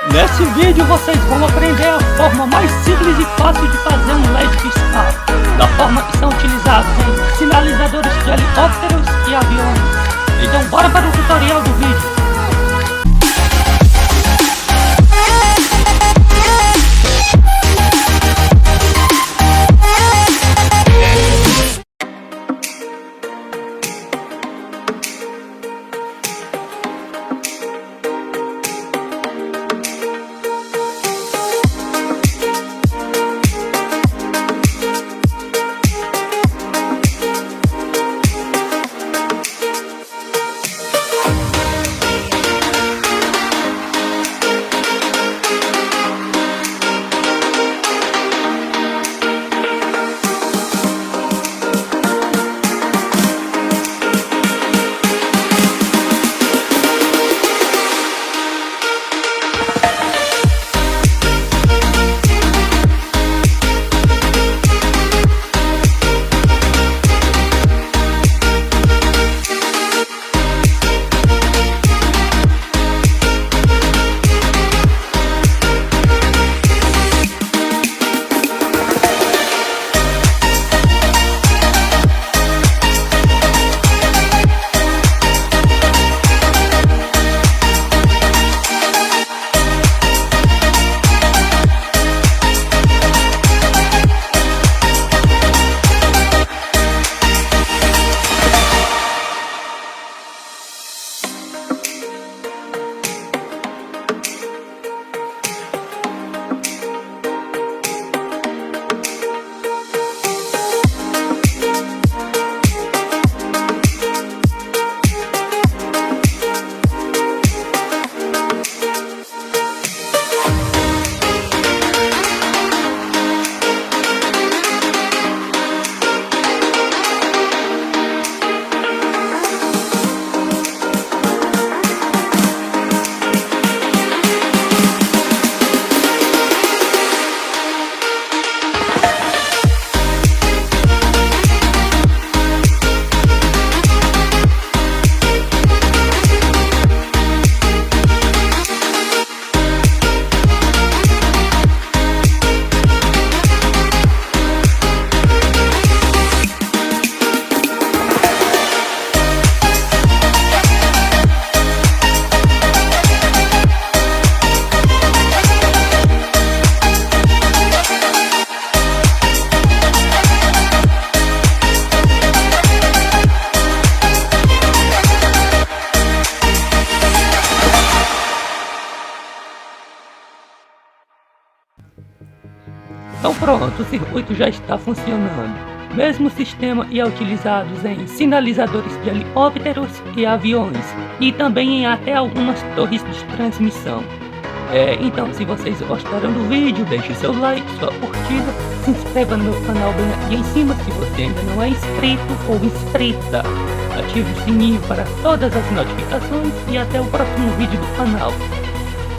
Nesse vídeo vocês vão aprender a forma mais simples e fácil de fazer um LED piscar, da forma que são utilizados em sinalizadores de helicópteros e aviões. Então bora para o tutorial do vídeo. Então pronto, o circuito já está funcionando. Mesmo sistema é utilizado em sinalizadores de helicópteros e aviões, e também em até algumas torres de transmissão. Então, se vocês gostaram do vídeo, deixe seu like, sua curtida, se inscreva no meu canal bem aqui em cima se você ainda não é inscrito ou inscrita. Ative o sininho para todas as notificações e até o próximo vídeo do canal.